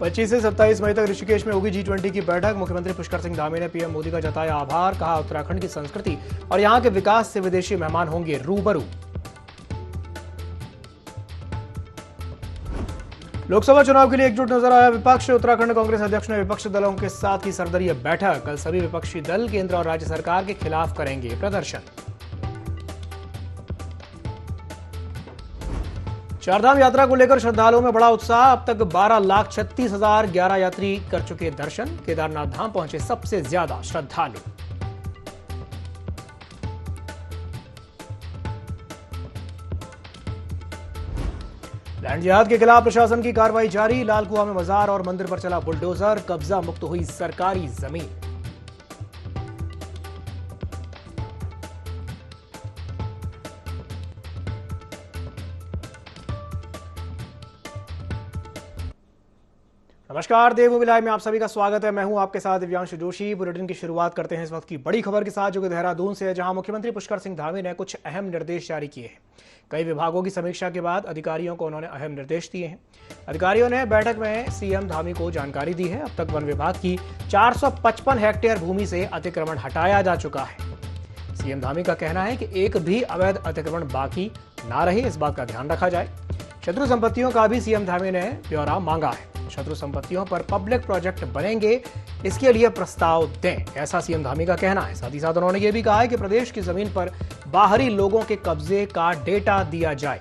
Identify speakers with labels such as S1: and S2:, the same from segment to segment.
S1: 25 से 27 मई तक ऋषिकेश में होगी G20 की बैठक। मुख्यमंत्री पुष्कर सिंह धामी ने पीएम मोदी का जताया आभार। कहा उत्तराखंड की संस्कृति और यहां के विकास से विदेशी मेहमान होंगे रूबरू। लोकसभा चुनाव के लिए एकजुट नजर आया विपक्ष। उत्तराखंड कांग्रेस अध्यक्ष ने विपक्षी दलों के साथ की सर्वदलीय बैठक। कल सभी विपक्षी दल केंद्र और राज्य सरकार के खिलाफ करेंगे प्रदर्शन। चारधाम यात्रा को लेकर श्रद्धालुओं में बड़ा उत्साह। अब तक 12,36,011 यात्री कर चुके दर्शन। केदारनाथ धाम पहुंचे सबसे ज्यादा श्रद्धालु। लैंड जिहाद के खिलाफ प्रशासन की कार्रवाई जारी। लालकुआ में मजार और मंदिर पर चला बुलडोजर। कब्जा मुक्त हुई सरकारी जमीन। नमस्कार, देवभूमि लाइव में आप सभी का स्वागत है। मैं हूं आपके साथ दिव्यांश जोशी। बुलेटिन की शुरुआत करते हैं इस वक्त की बड़ी खबर के साथ, जो कि देहरादून से है, जहां मुख्यमंत्री पुष्कर सिंह धामी ने कुछ अहम निर्देश जारी किए हैं। कई विभागों की समीक्षा के बाद अधिकारियों को उन्होंने अहम निर्देश दिए हैं। अधिकारियों ने बैठक में सीएम धामी को जानकारी दी है। अब तक वन विभाग की 455 हेक्टेयर भूमि से अतिक्रमण हटाया जा चुका है। सीएम धामी का कहना है कि एक भी अवैध अतिक्रमण बाकी ना रहे, इस बात का ध्यान रखा जाए। शत्रु संपत्तियों का भी सीएम धामी ने ब्यौरा मांगा है। शत्रु संपत्तियों पर पब्लिक प्रोजेक्ट बनेंगे, इसके लिए प्रस्ताव दें, ऐसा सीएम धामी का कहना है। साथ ही साथ उन्होंने ये भी कहा है कि प्रदेश की जमीन पर बाहरी लोगों के कब्जे का डेटा दिया जाए।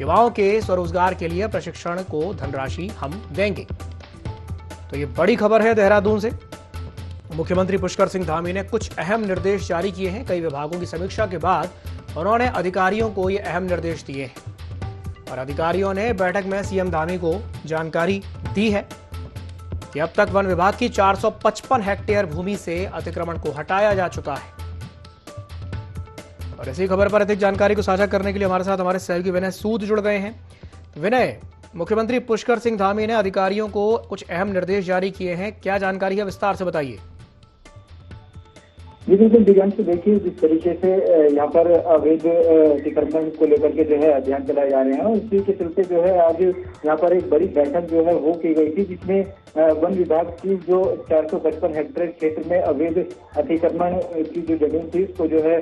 S1: युवाओं के स्वरोजगार के लिए प्रशिक्षण को धनराशि हम देंगे। तो ये बड़ी खबर है देहरादून से। मुख्यमंत्री पुष्कर सिंह धामी ने कुछ अहम निर्देश जारी किए हैं। कई विभागों की समीक्षा के बाद उन्होंने अधिकारियों को ये अहम निर्देश दिए हैं और अधिकारियों ने बैठक में सीएम धामी को जानकारी दी है कि अब तक वन विभाग की 455 हेक्टेयर भूमि से अतिक्रमण को हटाया जा चुका है। और इसी खबर पर अधिक जानकारी को साझा करने के लिए हमारे साथ हमारे सहयोगी विनय सूद जुड़ गए हैं। विनय, मुख्यमंत्री पुष्कर सिंह धामी ने अधिकारियों को कुछ अहम निर्देश जारी किए हैं, क्या जानकारी है, विस्तार से बताइए।
S2: जी बिल्कुल दिव्यांश, देखिए जिस तरीके से यहाँ पर अवैध अतिक्रमण को लेकर के जो है अभियान चलाए जा रहे हैं, उसी के चलते जो है आज यहाँ पर एक बड़ी बैठक जो है वो की गई थी, जिसमें वन विभाग की जो 455 हेक्टेयर क्षेत्र में अवैध अतिक्रमण की जो जमीन थी उसको जो है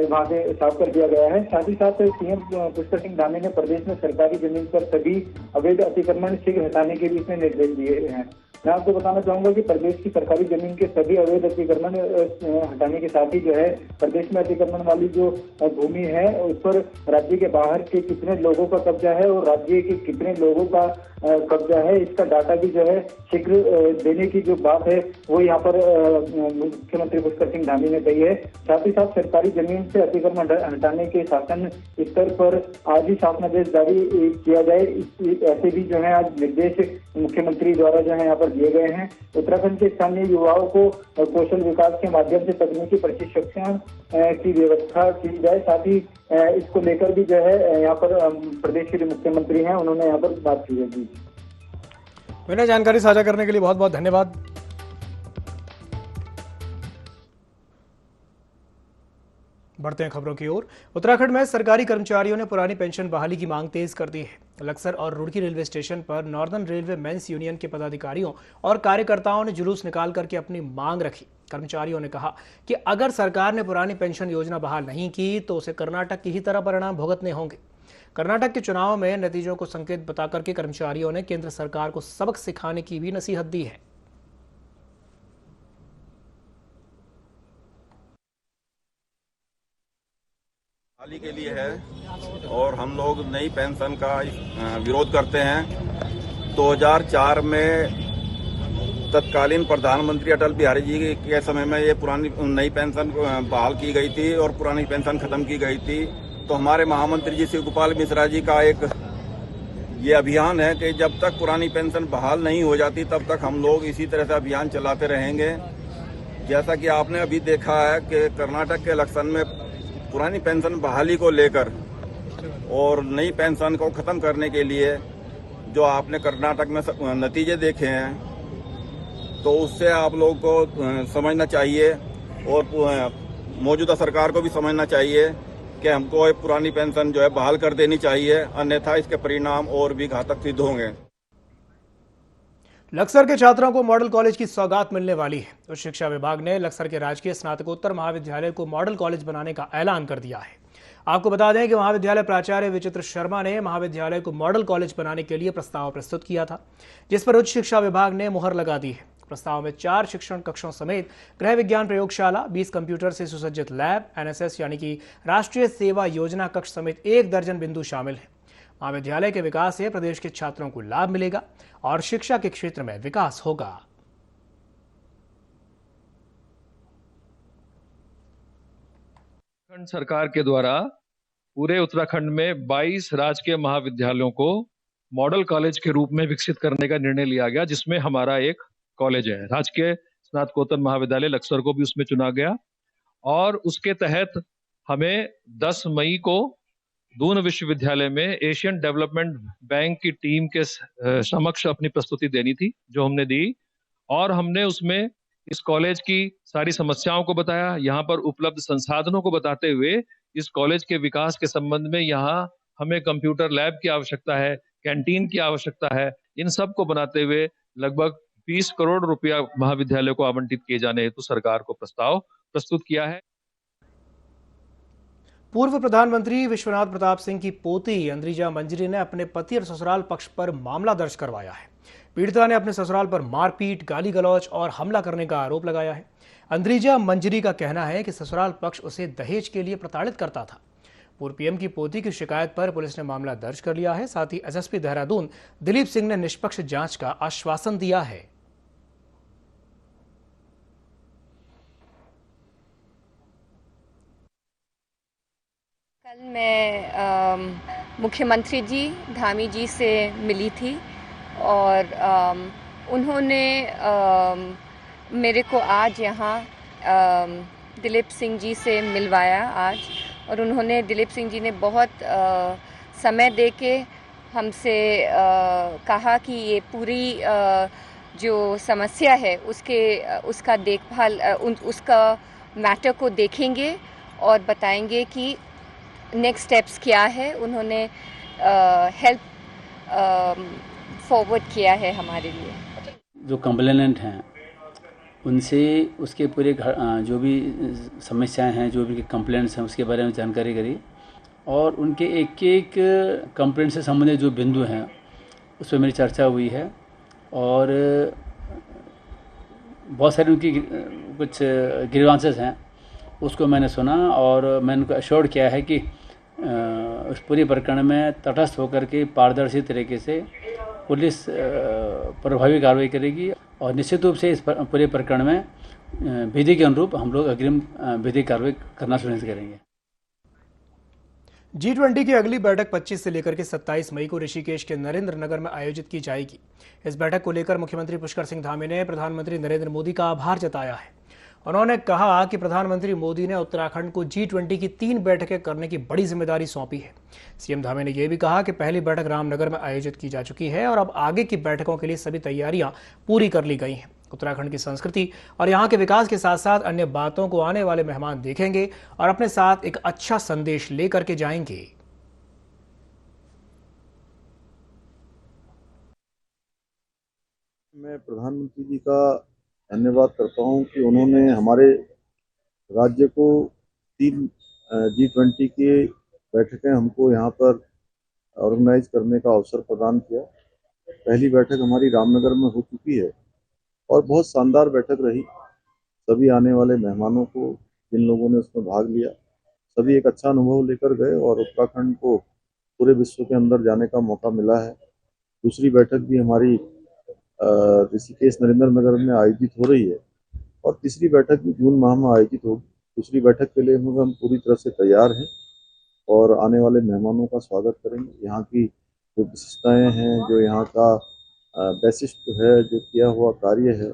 S2: वहाँ से साफ कर दिया गया है। साथ ही साथ सीएम पुष्कर सिंह धामी ने प्रदेश में सरकारी जमीन पर सभी अवैध अतिक्रमण शीघ्र हटाने के भी इसमें निर्देश दिए हैं। मैं आपको बताना चाहूंगा कि प्रदेश की सरकारी जमीन के सभी अवैध अतिक्रमण हटाने के साथ ही जो है प्रदेश में अतिक्रमण वाली जो भूमि है उस पर राज्य के बाहर के कितने लोगों का कब्जा है और राज्य के कितने लोगों का कब्जा है, इसका डाटा भी जो है शीघ्र देने की जो बात है वो यहाँ पर मुख्यमंत्री पुष्कर सिंह धामी ने कही है। साथ ही साथ सरकारी जमीन से अतिक्रमण हटाने के शासन स्तर पर आज ही शासनादेश जारी किया जाए, ऐसे भी जो है आज निर्देश मुख्यमंत्री द्वारा जो है यहाँ पर दिए गए हैं। उत्तराखंड के स्थानीय युवाओं को कौशल विकास के माध्यम से तकनीकी प्रशिक्षण की व्यवस्था की जाए। साथ ही इसको लेकर भी जो है यहाँ पर प्रदेश के जो मुख्यमंत्री हैं उन्होंने यहाँ पर बात की है।
S1: मैंने जानकारी साझा करने के लिए बहुत बहुत धन्यवाद। बढ़ते हैं खबरों की ओर। उत्तराखंड में सरकारी कर्मचारियों ने पुरानी पेंशन बहाली की मांग तेज कर दी है। लक्सर और रुड़की रेलवे स्टेशन पर नॉर्दर्न रेलवे मेंस यूनियन के पदाधिकारियों और कार्यकर्ताओं ने जुलूस निकाल करके अपनी मांग रखी। कर्मचारियों ने कहा कि अगर सरकार ने पुरानी पेंशन योजना बहाल नहीं की तो उसे कर्नाटक की ही तरह परिणाम भुगतने होंगे। कर्नाटक के चुनाव में नतीजों को संकेत बता करके कर्मचारियों ने केंद्र सरकार को सबक सिखाने की भी नसीहत दी है।
S3: बहाली के लिए है और हम लोग नई पेंशन का विरोध करते हैं। 2004 में तत्कालीन प्रधानमंत्री अटल बिहारी जी के समय में ये पुरानी नई पेंशन बहाल की गई थी और पुरानी पेंशन खत्म की गई थी। तो हमारे महामंत्री जी शिव गोपाल मिश्रा जी का एक ये अभियान है कि जब तक पुरानी पेंशन बहाल नहीं हो जाती तब तक हम लोग इसी तरह से अभियान चलाते रहेंगे। जैसा कि आपने अभी देखा है कि कर्नाटक के इलेक्शन में पुरानी पेंशन बहाली को लेकर और नई पेंशन को खत्म करने के लिए जो आपने कर्नाटक में नतीजे देखे हैं, तो उससे आप लोगों को समझना चाहिए और मौजूदा सरकार को भी समझना चाहिए कि हमको पुरानी पेंशन जो है बहाल कर देनी चाहिए, अन्यथा इसके परिणाम और भी घातक सिद्ध होंगे।
S1: लक्सर के छात्रों को मॉडल कॉलेज की सौगात मिलने वाली है। उच्च शिक्षा विभाग ने लक्सर के राजकीय स्नातकोत्तर महाविद्यालय को मॉडल कॉलेज बनाने का ऐलान कर दिया है। आपको बता दें कि महाविद्यालय प्राचार्य विचित्र शर्मा ने महाविद्यालय को मॉडल कॉलेज बनाने के लिए प्रस्ताव प्रस्तुत किया था, जिस पर उच्च शिक्षा विभाग ने मुहर लगा दी है। प्रस्ताव में 4 शिक्षण कक्षों समेत गृह विज्ञान प्रयोगशाला, 20 कंप्यूटर से सुसज्जित लैब, एनएसएस यानी कि राष्ट्रीय सेवा योजना कक्ष समेत 1 दर्जन बिंदु शामिल है। महाविद्यालय के विकास से प्रदेश के छात्रों को लाभ मिलेगा और शिक्षा के क्षेत्र में विकास होगा।
S4: उत्तराखंड सरकार के द्वारा पूरे उत्तराखंड में 22 राजकीय महाविद्यालयों को मॉडल कॉलेज के रूप में विकसित करने का निर्णय लिया गया, जिसमें हमारा एक कॉलेज है। राजकीय स्नातकोत्तर महाविद्यालय लक्सर को भी उसमें चुना गया और उसके तहत हमें 10 मई को दून विश्वविद्यालय में एशियन डेवलपमेंट बैंक की टीम के समक्ष अपनी प्रस्तुति देनी थी, जो हमने दी। और हमने उसमें इस कॉलेज की सारी समस्याओं को बताया, यहाँ पर उपलब्ध संसाधनों को बताते हुए इस कॉलेज के विकास के संबंध में यहाँ हमें कंप्यूटर लैब की आवश्यकता है, कैंटीन की आवश्यकता है। इन सब को बनाते हुए लगभग 20 करोड़ रुपया महाविद्यालय को आवंटित किए जाने हेतु सरकार को प्रस्ताव प्रस्तुत किया है।
S1: पूर्व प्रधानमंत्री विश्वनाथ प्रताप सिंह की पोती अंद्रिजा मंजरी ने अपने पति और ससुराल पक्ष पर मामला दर्ज करवाया है। पीड़िता ने अपने ससुराल पर मारपीट, गाली गलौज और हमला करने का आरोप लगाया है। अंद्रिजा मंजरी का कहना है कि ससुराल पक्ष उसे दहेज के लिए प्रताड़ित करता था। पूर्व पीएम की पोती की शिकायत पर पुलिस ने मामला दर्ज कर लिया है। साथ ही एसएसपी देहरादून दिलीप सिंह ने निष्पक्ष जांच का आश्वासन दिया है।
S5: कल मैं मुख्यमंत्री जी धामी जी से मिली थी और उन्होंने मेरे को आज यहाँ दिलीप सिंह जी से मिलवाया आज, और उन्होंने दिलीप सिंह जी ने बहुत समय देके हमसे कहा कि ये पूरी जो समस्या है उसका देखभाल उसका मैटर को देखेंगे और बताएंगे कि नेक्स्ट स्टेप्स क्या है। उन्होंने हेल्प फॉरवर्ड किया है हमारे लिए।
S6: जो कंप्लेनेंट हैं उनसे उसके पूरे जो भी समस्याएं हैं, जो भी कंप्लेंट्स हैं, उसके बारे में जानकारी करी और उनके एक एक कंप्लेंट से संबंधित जो बिंदु हैं उस पर मेरी चर्चा हुई है और बहुत सारी उनकी कुछ ग्रीवांसेस हैं उसको मैंने सुना और मैंने उनको अश्योर्ड किया है कि उस पूरी प्रकरण में तटस्थ होकर के पारदर्शी तरीके से पुलिस प्रभावी कार्रवाई करेगी और निश्चित रूप से इस पूरे प्रकरण में विधि के अनुरूप हम लोग अग्रिम विधिक कार्रवाई करना सुनिश्चित करेंगे।
S1: G20 की अगली बैठक 25 से लेकर के 27 मई को ऋषिकेश के नरेंद्र नगर में आयोजित की जाएगी। इस बैठक को लेकर मुख्यमंत्री पुष्कर सिंह धामी ने प्रधानमंत्री नरेंद्र मोदी का आभार जताया है। उन्होंने कहा कि प्रधानमंत्री मोदी ने उत्तराखंड को G20 की 3 बैठकें करने की बड़ी जिम्मेदारी सौंपी है। सीएम धामी ने यह भी कहा कि पहली बैठक रामनगर में आयोजित की जा चुकी है और अब आगे की बैठकों के लिए सभी तैयारियां पूरी कर ली गई हैं। उत्तराखंड की संस्कृति और यहाँ के विकास के साथ साथ अन्य बातों को आने वाले मेहमान देखेंगे और अपने साथ एक अच्छा संदेश लेकर के जाएंगे।
S7: मैं प्रधानमंत्री जी का धन्यवाद करता हूं कि उन्होंने हमारे राज्य को 3 G20 की बैठकें हमको यहाँ पर ऑर्गेनाइज करने का अवसर प्रदान किया। पहली बैठक हमारी रामनगर में हो चुकी है और बहुत शानदार बैठक रही। सभी आने वाले मेहमानों को, जिन लोगों ने उसमें भाग लिया, सभी एक अच्छा अनुभव लेकर गए और उत्तराखंड को पूरे विश्व के अंदर जाने का मौका मिला है। दूसरी बैठक भी हमारी ऋषिकेश नरेंद्र नगर में आयोजित हो रही है और तीसरी बैठक भी जून माह में आयोजित होगी। दूसरी बैठक के लिए हम पूरी तरह से तैयार हैं और आने वाले मेहमानों का स्वागत करेंगे। यहाँ की जो विशेषताएं हैं, जो यहाँ का वैशिष्ट है, जो किया हुआ कार्य है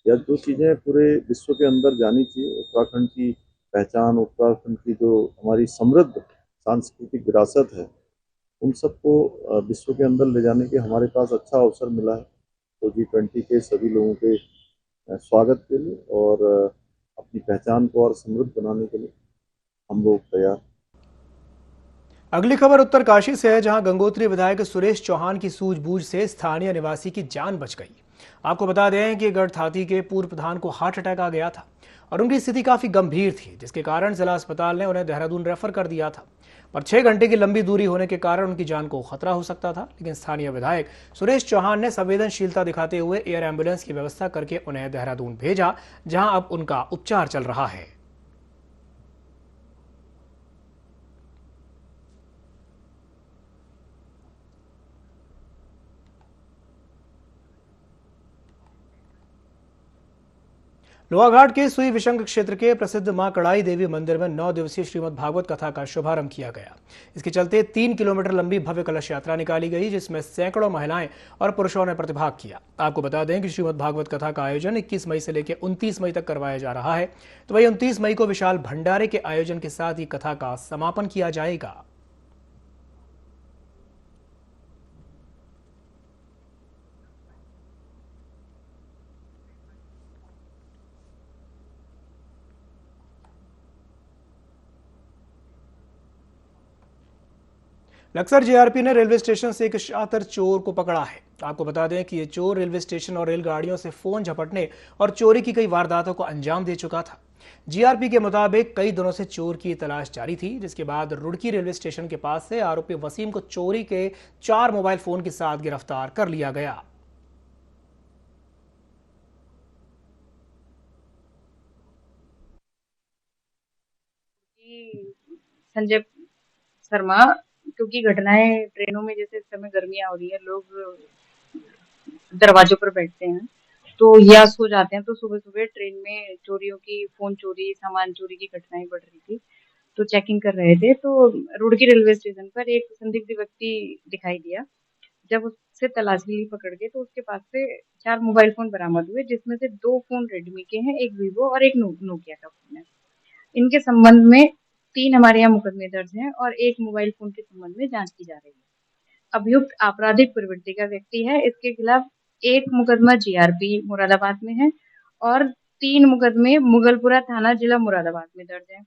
S7: या जो चीज़ें पूरे विश्व के अंदर जानी चाहिए, उत्तराखंड की पहचान, उत्तराखंड की जो हमारी समृद्ध सांस्कृतिक विरासत है, उन सबको विश्व के अंदर ले जाने के हमारे पास अच्छा अवसर मिला है। तो G20 के सभी लोगों के स्वागत के लिए और अपनी पहचान को और समृद्ध बनाने के लिए हम लोग तैयार।
S1: अगली खबर उत्तरकाशी से है, जहां गंगोत्री विधायक सुरेश चौहान की सूझबूझ से स्थानीय निवासी की जान बच गई। आपको बता दें कि गढ़थाती के पूर्व प्रधान को हार्ट अटैक आ गया था और उनकी स्थिति काफ़ी गंभीर थी, जिसके कारण जिला अस्पताल ने उन्हें देहरादून रेफर कर दिया था। पर 6 घंटे की लंबी दूरी होने के कारण उनकी जान को खतरा हो सकता था, लेकिन स्थानीय विधायक सुरेश चौहान ने संवेदनशीलता दिखाते हुए एयर एम्बुलेंस की व्यवस्था करके उन्हें देहरादून भेजा, जहां अब उनका उपचार चल रहा है। लोहाघाट के सुई विशंक क्षेत्र के प्रसिद्ध मां कड़ाई देवी मंदिर में 9 दिवसीय श्रीमद् भागवत कथा का शुभारंभ किया गया। इसके चलते 3 किलोमीटर लंबी भव्य कलश यात्रा निकाली गई, जिसमें सैकड़ों महिलाएं और पुरुषों ने प्रतिभाग किया। आपको बता दें कि श्रीमद् भागवत कथा का आयोजन 21 मई से लेकर 29 मई तक करवाया जा रहा है। तो वही 29 मई को विशाल भंडारे के आयोजन के साथ ही कथा का समापन किया जाएगा। लक्सर जीआरपी ने रेलवे स्टेशन से एक शातिर चोर को पकड़ा है। आपको बता दें कि ये चोर रेलवे स्टेशन और रेलगाड़ियों से फोन झपटने और चोरी की कई वारदातों को अंजाम दे चुका था। जीआरपी के मुताबिक कई दिनों से चोर की तलाश जारी थी, जिसके बाद रुड़की रेलवे स्टेशन के पास से आरोपी वसीम को चोरी के 4 मोबाइल फोन के साथ गिरफ्तार कर लिया गया।
S8: संजय शर्मा, क्योंकि घटनाएं ट्रेनों में जैसे इस समय गर्मियां हो रही है, लोग दरवाजों पर बैठते हैं तो या सो जाते हैं, तो सुबह सुबह ट्रेन में चोरियों की, फोन चोरी, सामान चोरी की घटनाएं बढ़ रही थी। तो चेकिंग कर रहे थे तो रुड़की रेलवे स्टेशन पर एक संदिग्ध व्यक्ति दिखाई दिया। जब उससे तलाशी ली पकड़ के, तो उसके पास से 4 मोबाइल फोन बरामद हुए, जिसमें से 2 फोन रेडमी के हैं, एक वीवो और एक नोकिया का फोन है। इनके संबंध में 3 हमारे यहाँ मुकदमे दर्ज हैं और 1 मोबाइल फोन के संबंध में जांच की जा रही है। अभियुक्त आपराधिक प्रवृत्ति का व्यक्ति है। इसके खिलाफ 1 मुकदमा जीआरपी मुरादाबाद में है और 3 मुकदमे मुगलपुरा थाना जिला मुरादाबाद में दर्ज है।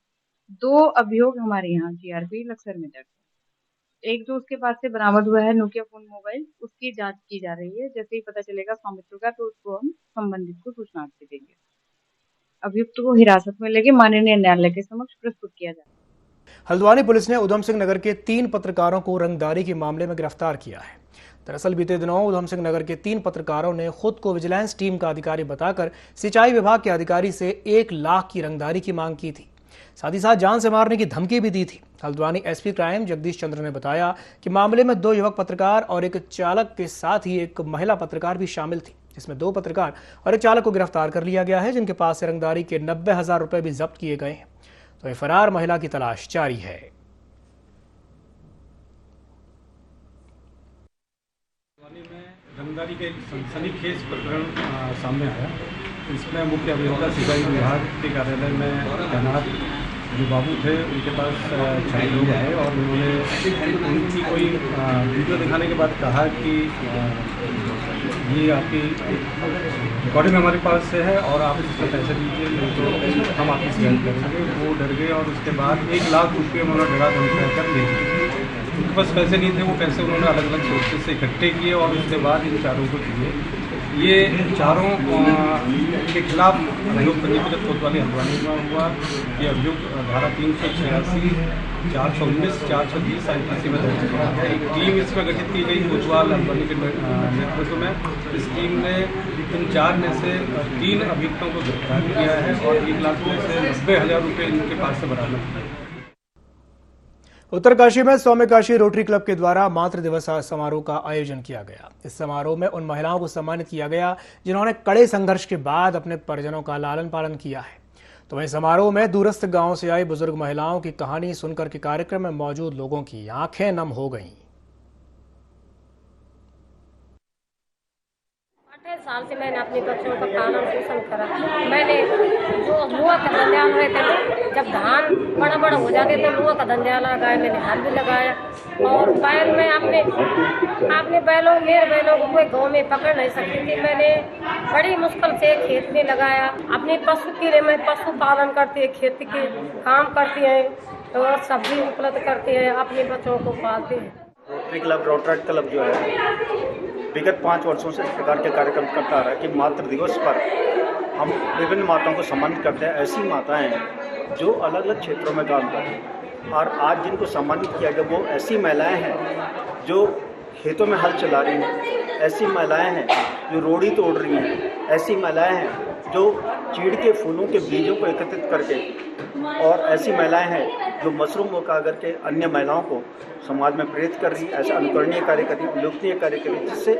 S8: 2 अभियोग हमारे यहाँ जीआरपी लक्सर में दर्ज है। एक जो उसके पास से बरामद हुआ है नोकिया फोन मोबाइल, उसकी जांच की जा रही है। जैसे ही पता चलेगा स्वामित्व का, तो उसको हम संबंधित को सूचना दे देंगे। अभियुक्त को हिरासत में लेके माननीय न्यायालय के समक्ष प्रस्तुत किया जाए।
S1: हल्द्वानी पुलिस ने उधम सिंह नगर के 3 पत्रकारों को रंगदारी के मामले में गिरफ्तार किया है। दरअसल बीते दिनों उधम सिंह नगर के 3 पत्रकारों ने खुद को विजिलेंस टीम का अधिकारी बताकर सिंचाई विभाग के अधिकारी से 1 लाख की रंगदारी की मांग की थी। साथ ही साथ जान से मारने की धमकी भी दी थी। हल्द्वानी एसपी क्राइम जगदीश चंद्र ने बताया कि मामले में 2 युवक पत्रकार और एक चालक के साथ ही एक महिला पत्रकार भी शामिल थी, जिसमें 2 पत्रकार और एक चालक को गिरफ्तार कर लिया गया है, जिनके पास से रंगदारी के 90,000 रुपए भी जब्त किए गए हैं। तो फरार महिला की तलाश जारी है।
S9: रंगदारी के सनसनीखेज प्रकरण सामने आया। इसमें मुख्य अभियंता सिंचाई विभाग के कार्यालय में तैनात जो बाबू थे, उनके पास 6 लोग आए और उन्होंने उनकी कोई वीडियो दिखाने के बाद कहा कि ये आपकी रिकॉर्डिंग हमारे पास से है और आप इसमें पैसे दीजिए, नहीं तो हम आपकी शिकायत करेंगे। वो डर गए और उसके बाद 1 लाख रुपये उन्होंने डरा धमका कर ले लिए। उनके पास पैसे नहीं थे, वो पैसे उन्होंने अलग अलग सोर्सेज से इकट्ठे किए और उसके बाद इन चारों को दिए। ये चारों के खिलाफ अभियोग पंजीकृत कोतवाली हल्द्वानी में हुआ। ये अभियोग धारा 386, 419, 420 IPC में दर्ज किया गया। एक टीम इसमें गठित की गई कोतवाल हल्द्वानी के नेतृत्व में। इस टीम ने इन 4 में से 3 अभियुक्तों को गिरफ्तार किया है और 1 लाख में से 90,000 रुपये इनके पास से बरामद किए।
S1: उत्तरकाशी में सौम्यकाशी रोटरी क्लब के द्वारा मातृ दिवस समारोह का आयोजन किया गया। इस समारोह में उन महिलाओं को सम्मानित किया गया जिन्होंने कड़े संघर्ष के बाद अपने परिजनों का लालन पालन किया है। तो वहीं समारोह में दूरस्थ गांव से आई बुजुर्ग महिलाओं की कहानी सुनकर के कार्यक्रम में मौजूद लोगों की आंखें नम हो गईं।
S10: 8 साल से मैंने अपने बच्चों का पालन पोषण करा। मैंने जो लुआ का धंधा हुए थे, जब धान बड़ा बड़ा हो जाते थे, लुआ का धंधा लगाया, मैंने हाथ भी लगाया। और बैल में अपने बैलों, मेरे बैलों को कोई गाँव में पकड़ नहीं सकती थी। मैंने बड़ी मुश्किल से खेत में लगाया। अपने पशु के लिए मैं पशु पालन करती है, खेती के काम करती है और सब्जी उपलब्ध करती है, अपने बच्चों को पालती है।
S11: रोटरी क्लब, रोटरेट क्लब जो है विगत 5 वर्षों से इस प्रकार के कार्यक्रम करता रहा कि मातृ दिवस पर हम विभिन्न माताओं को सम्मानित करते हैं। ऐसी माताएं जो अलग अलग क्षेत्रों में काम करती हैं और आज जिनको सम्मानित किया गया वो ऐसी महिलाएं हैं जो खेतों में हल चला रही हैं, ऐसी महिलाएं हैं जो रोड़ी तोड़ रही हैं, ऐसी महिलाएं हैं जो चीड़ के फूलों के बीजों को एकत्रित करके, और ऐसी महिलाएं हैं जो मशरूम उगा करके अन्य महिलाओं को समाज में प्रेरित कर रही है। ऐसा अनुकरणीय कार्य कर रही है, उल्लेखनीय कार्य कर रही है, जिससे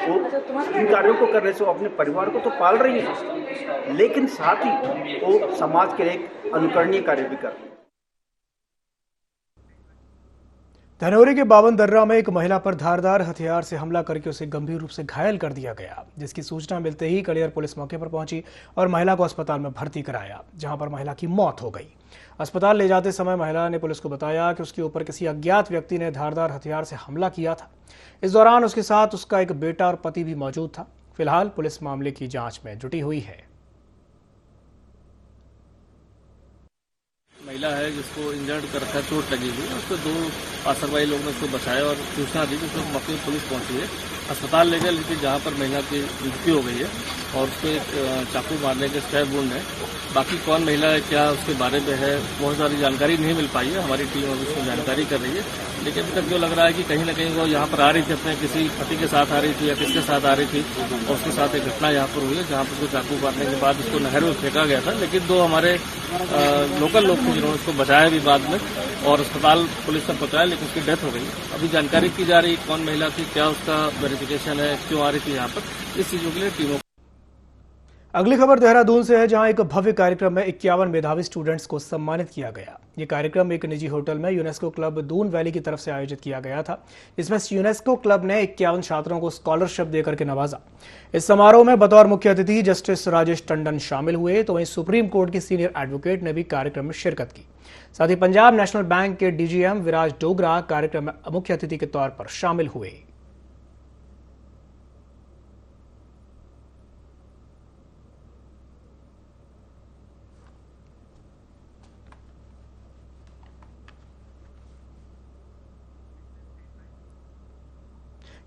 S11: वो इन कार्यों को करने से वो अपने परिवार को तो पाल रही है, लेकिन साथ ही वो समाज के एक अनुकरणीय कार्य भी कर रही है।
S1: धनौरी के बावन दर्रा में एक महिला पर धारदार हथियार से हमला करके उसे गंभीर रूप से घायल कर दिया गया, जिसकी सूचना मिलते ही कलियर पुलिस मौके पर पहुंची और महिला को अस्पताल में भर्ती कराया, जहां पर महिला की मौत हो गई। अस्पताल ले जाते समय महिला ने पुलिस को बताया कि उसके ऊपर किसी अज्ञात व्यक्ति ने धारदार हथियार से हमला किया था। इस दौरान उसके साथ उसका एक बेटा और पति भी मौजूद था। फिलहाल पुलिस मामले की जाँच में जुटी हुई है।
S12: महिला है जिसको इंजर्ड कर रखा है, चोट लगी हुई है, उसको 2 पासरवाई लोग ने उसको बचाया और सूचना दी, तो मौके पर पुलिस पहुंची है, अस्पताल ले गए, लेकिन जहां पर महिला की मृत्यु हो गई है और उसको एक चाकू मारने के स्टैब वुंड है। बाकी कौन महिला है, क्या उसके बारे में है, बहुत सारी जानकारी नहीं मिल पाई है। हमारी टीम अभी उसको जानकारी कर रही है, लेकिन अभी तक जो लग रहा है कि कहीं ना कहीं वो यहाँ पर आ रही थी, अपने किसी पति के साथ आ रही थी या किसके साथ आ रही थी, और उसके साथ एक घटना यहाँ पर हुई है जहाँ पर उसको चाकू मारने के बाद उसको नहर में फेंका गया था। लेकिन 2 हमारे लोकल लोग थे जिन्होंने उसको बचाया भी बाद में और अस्पताल पुलिस तक पहुंचाया, लेकिन उसकी डेथ हो गई। अभी जानकारी की जा रही है कौन महिला थी, क्या उसका वेरिफिकेशन है, क्यों आ रही थी यहाँ पर, इस चीजों के लिए टीमों।
S1: अगली खबर देहरादून से है, जहां एक भव्य कार्यक्रम में 51 मेधावी स्टूडेंट्स को सम्मानित किया गया। ये कार्यक्रम एक निजी होटल में यूनेस्को क्लब दून वैली की तरफ से आयोजित किया गया था। इसमें यूनेस्को क्लब ने 51 छात्रों को स्कॉलरशिप देकर के नवाजा। इस समारोह में बतौर मुख्य अतिथि जस्टिस राजेश टंडन शामिल हुए, तो वहीं सुप्रीम कोर्ट की सीनियर एडवोकेट ने भी कार्यक्रम में शिरकत की। साथ ही पंजाब नेशनल बैंक के डीजीएम विराज डोगरा कार्यक्रम में मुख्य अतिथि के तौर पर शामिल हुए।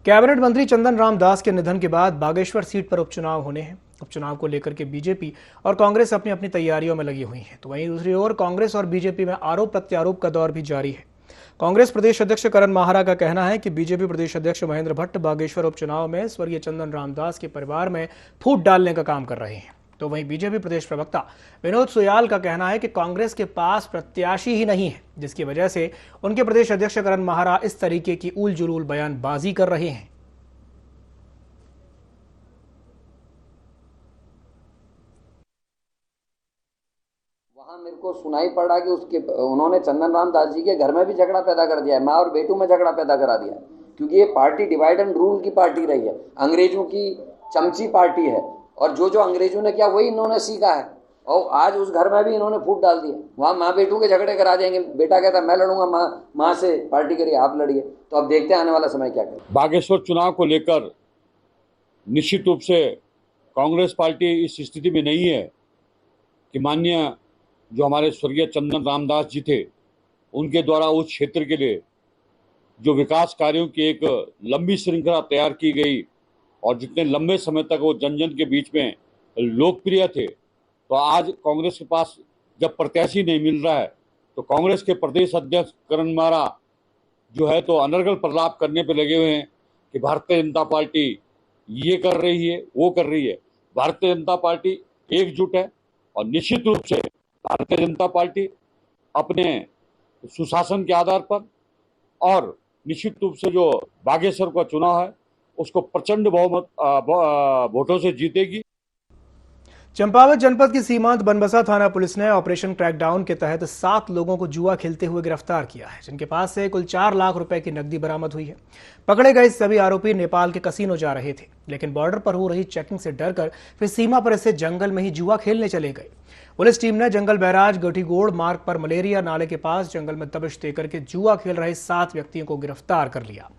S1: कैबिनेट मंत्री चंदन राम दास के निधन के बाद बागेश्वर सीट पर उपचुनाव होने हैं। उपचुनाव को लेकर के बीजेपी और कांग्रेस अपनी अपनी तैयारियों में लगी हुई हैं, तो वहीं दूसरी ओर कांग्रेस और बीजेपी में आरोप प्रत्यारोप का दौर भी जारी है। कांग्रेस प्रदेश अध्यक्ष करण माहारा का कहना है कि बीजेपी प्रदेश अध्यक्ष महेंद्र भट्ट बागेश्वर उपचुनाव में स्वर्गीय चंदन राम दास के परिवार में फूट डालने का काम कर रहे हैं। तो वहीं बीजेपी प्रदेश प्रवक्ता विनोद सुयाल का कहना है कि कांग्रेस के पास प्रत्याशी ही नहीं है, जिसकी वजह से उनके प्रदेश अध्यक्ष करण माहारा इस तरीके की उल जुलूल बयानबाजी कर रहे हैं।
S13: वहां मेरे को सुनाई पड़ा कि उन्होंने चंदन राम दास जी के घर में भी झगड़ा पैदा कर दिया है, माँ और बेटू में झगड़ा पैदा करा दिया है, क्योंकि ये पार्टी डिवाइड एंड रूल की पार्टी रही है, अंग्रेजों की चमची पार्टी है, और जो अंग्रेजों ने किया वही इन्होंने सीखा है, और आज उस घर में भी इन्होंने फूट डाल दिया। वहाँ माँ बेटू के झगड़े करा देंगे, बेटा कहता है मैं लड़ूंगा, माँ से पार्टी करिए, आप लड़िए। तो अब देखते हैं आने वाला समय क्या करें।
S14: बागेश्वर चुनाव को लेकर निश्चित रूप से कांग्रेस पार्टी इस स्थिति में नहीं है कि माननीय जो हमारे स्वर्गीय चंदन रामदास जी थे, उनके द्वारा उस क्षेत्र के लिए जो विकास कार्यों की एक लंबी श्रृंखला तैयार की गई और जितने लंबे समय तक वो जन जन के बीच में लोकप्रिय थे, तो आज कांग्रेस के पास जब प्रत्याशी नहीं मिल रहा है तो कांग्रेस के प्रदेश अध्यक्ष करण माहारा जो है तो अनर्गल प्रलाप करने पे लगे हुए हैं कि भारतीय जनता पार्टी ये कर रही है, वो कर रही है। भारतीय जनता पार्टी एकजुट है और निश्चित रूप से भारतीय जनता पार्टी अपने सुशासन के आधार पर और निश्चित रूप से जो बागेश्वर का चुनाव है उसको प्रचंड बहुमत वोटों से जीतेगी।
S1: चंपावत जनपद की सीमांत बनबसा थाना पुलिस ने ऑपरेशन क्रैकडाउन के तहत 7 लोगों को जुआ खेलते हुए गिरफ्तार किया है, जिनके पास से कुल 4 लाख रुपए की नकदी बरामद हुई है। पकड़े गए सभी आरोपी नेपाल के कसीनो जा रहे थे, लेकिन बॉर्डर पर हो रही चेकिंग से डरकर फिर सीमा पर से जंगल में ही जुआ खेलने चले गए। पुलिस टीम ने जंगल बैराज गठीगोड़ मार्ग पर मलेरिया नाले के पास जंगल में दबिश देकर के जुआ खेल रहे 7 व्यक्तियों को गिरफ्तार कर लिया।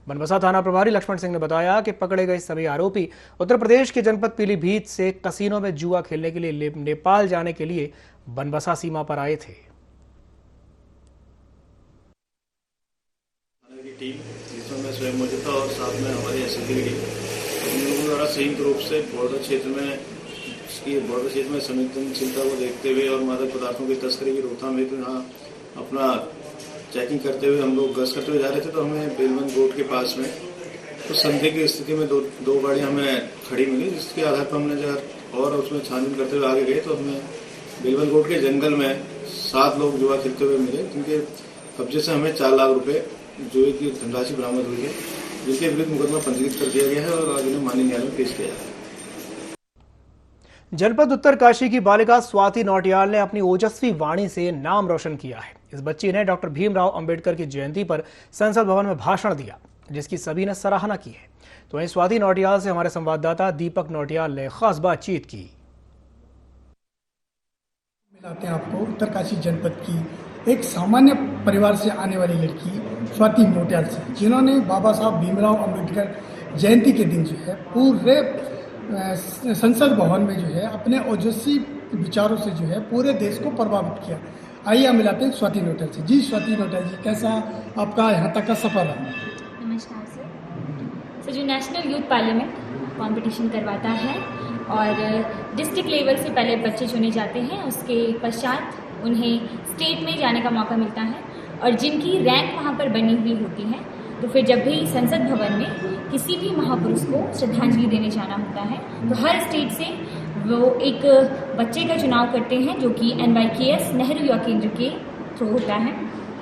S1: बनबसा थाना प्रभारी लक्ष्मण सिंह ने बताया कि पकड़े गए सभी आरोपी उत्तर प्रदेश के जनपद पीलीभीत से कसीनो में जुआ खेलने के लिए नेपाल जाने के लिए बनबसा सीमा पर आए थे।
S9: टीम जिसमें मैं
S15: स्वयं मौजूद था और साथ में हमारे एसएसबी की टीम। हम लोगों द्वारा संयुक्त रूप से बॉर्डर क्षेत्र में संवेदनशीलता को देखते हुए और मादक पदार्थों की तस्करी की रोकथाम हेतु यहाँ अपना चेकिंग करते हुए हम लोग गश्त करते हुए जा रहे थे, तो हमें बेलवन रोड के पास में तो संदिग्ध की स्थिति में दो गाड़ियाँ हमें खड़ी मिली, जिसके आधार पर हमने जब और उसमें छानबीन करते हुए आगे गए तो हमें बेलवन रोड के जंगल में 7 लोग जुआ खेलते हुए मिले, जिनके कब्जे से हमें 4 लाख रुपए जुए की धनराशि बरामद हुई है, जिनके विरुद्ध मुकदमा पंजीकृत कर दिया गया है और आज उन्हें माननीय न्यायालय में पेश किया है।
S1: जनपद उत्तरकाशी की बालिका स्वाति नौटियाल ने अपनी ओजस्वी वाणी से नाम रोशन किया है। इस बच्ची ने डॉक्टर भीमराव अंबेडकर की जयंती पर संसद भवन में भाषण दिया, जिसकी सभी ने सराहना की है। तो वहीं स्वाति नौटियाल से हमारे संवाददाता दीपक नौटियाल ने खास बातचीत की।
S16: मिलाते हैं आपको उत्तरकाशी जनपद की एक सामान्य परिवार से आने वाली लड़की स्वाति नौटियाल से, जिन्होंने बाबा साहब भीमराव अंबेडकर जयंती के दिन जो है पूरे संसद भवन में जो है अपने ओजस्वी विचारों से जो है पूरे देश को प्रभावित किया। आइए हम मिलाते हैं स्वाति नौटियाल से। जी स्वाति नौटियाल जी, कैसा आपका यहाँ तक का सफर रहा?
S17: नमस्कार सर। जो नेशनल यूथ पार्लियामेंट कंपटीशन करवाता है और डिस्ट्रिक्ट लेवल से पहले बच्चे चुने जाते हैं, उसके पश्चात उन्हें स्टेट में जाने का मौका मिलता है और जिनकी रैंक वहाँ पर बनी हुई होती है, तो फिर जब भी संसद भवन में किसी भी महापुरुष को श्रद्धांजलि देने जाना होता है तो हर स्टेट से वो एक बच्चे का चुनाव करते हैं, जो कि NYKS नेहरू युवा केंद्र के थ्रू होता है।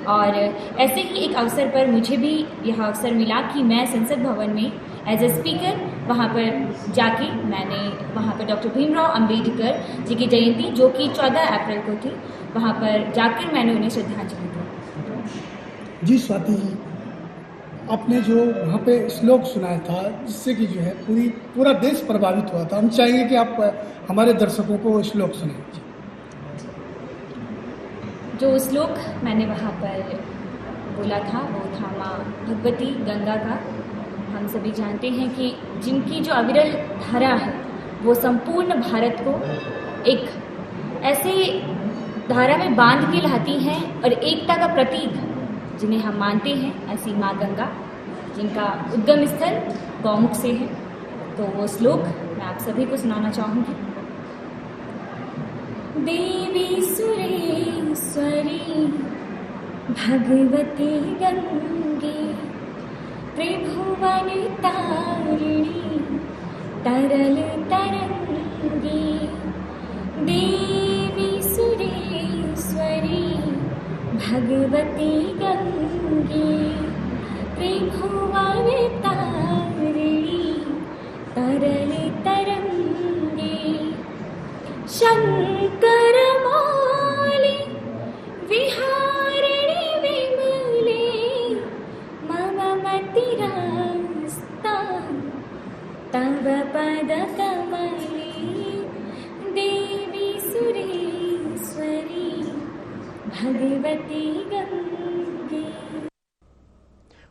S17: और ऐसे ही एक अवसर पर मुझे भी यह अवसर मिला कि मैं संसद भवन में एज ए स्पीकर वहाँ पर जाके मैंने वहाँ पर डॉक्टर भीमराव अंबेडकर जी की जयंती, जो कि 14 अप्रैल को थी, वहाँ पर जाकर मैंने उन्हें श्रद्धांजलि दी।
S16: जी स्वाति जी, आपने जो वहाँ पे श्लोक सुनाया था जिससे कि जो है पूरा देश प्रभावित हुआ था, हम चाहेंगे कि आप हमारे दर्शकों को वो श्लोक सुनाएं।
S17: जो श्लोक मैंने वहाँ पर बोला था वो था माँ भगवती गंगा का। हम सभी जानते हैं कि जिनकी जो अविरल धारा है वो संपूर्ण भारत को एक ऐसे धारा में बांध के लाती है और एकता का प्रतीक जिन्हें हम मानते हैं, ऐसी माँ गंगा जिनका उद्गम स्थल गौमुख से है। तो वो श्लोक मैं आप सभी को सुनाना चाहूँगी। देवी सुरेश्वरी भगवती गंगे त्रिभुवन तारिणी तरल तरंगी। देवी सुरेश्वरी भगवती गंगे त्रिभुवन तारिणी तरल तरंगी। शंकर मौली विहारिणी विमले मम मतिरास्ता तव पद कमले। देवी सुरेश्वरी भगवती गंगे।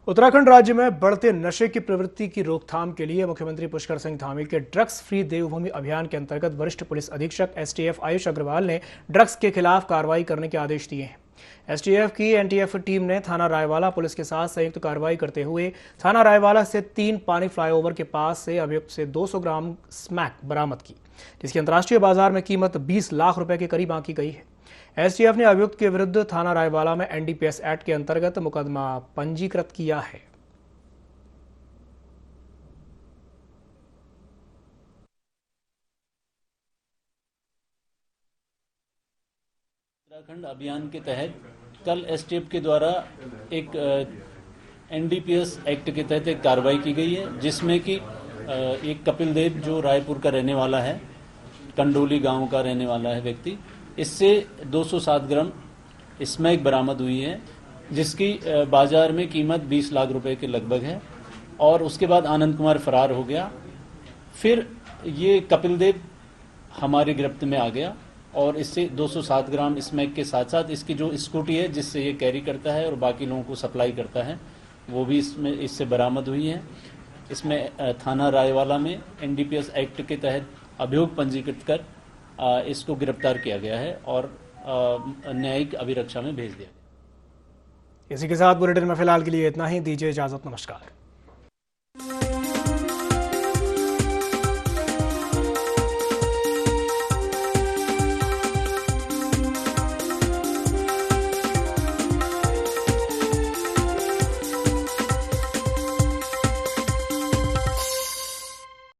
S1: उत्तराखंड राज्य में बढ़ते नशे की प्रवृत्ति की रोकथाम के लिए मुख्यमंत्री पुष्कर सिंह धामी के ड्रग्स फ्री देवभूमि अभियान के अंतर्गत वरिष्ठ पुलिस अधीक्षक STF आयुष अग्रवाल ने ड्रग्स के खिलाफ कार्रवाई करने के आदेश दिए हैं। STF की NTF टीम ने थाना रायवाला पुलिस के साथ संयुक्त कार्रवाई करते हुए थाना रायवाला से 3 पानी फ्लाईओवर के पास से अभियुक्त से 200 ग्राम स्मैक बरामद की, जिसकी अंतर्राष्ट्रीय बाजार में कीमत 20 लाख रुपए के करीब आंकी गई है। STF ने अभियुक्त के विरुद्ध थाना रायवाला में NDPS एक्ट के अंतर्गत मुकदमा पंजीकृत किया है।
S6: उत्तराखंड अभियान के तहत कल STF के द्वारा एक NDPS एक्ट के तहत एक कार्रवाई की गई है, जिसमें कि एक कपिल देव जो रायपुर का रहने वाला है, कंडोली गांव का रहने वाला है व्यक्ति, इससे 207 ग्राम स्मैक बरामद हुई है, जिसकी बाजार में कीमत 20 लाख रुपए के लगभग है। और उसके बाद आनंद कुमार फरार हो गया। फिर ये कपिल देव हमारी गिरफ्त में आ गया और इससे 207 ग्राम स्मैक के साथ साथ इसकी जो स्कूटी है जिससे ये कैरी करता है और बाकी लोगों को सप्लाई करता है, वो भी इससे बरामद हुई है। इसमें थाना रायवाला में NDPS एक्ट के तहत अभियोग पंजीकृत कर इसको गिरफ्तार किया गया है और न्यायिक अभिरक्षा में भेज दिया गया।
S1: इसी के साथ बुलेटिन में फिलहाल के लिए इतना ही। दीजिए इजाजत। नमस्कार।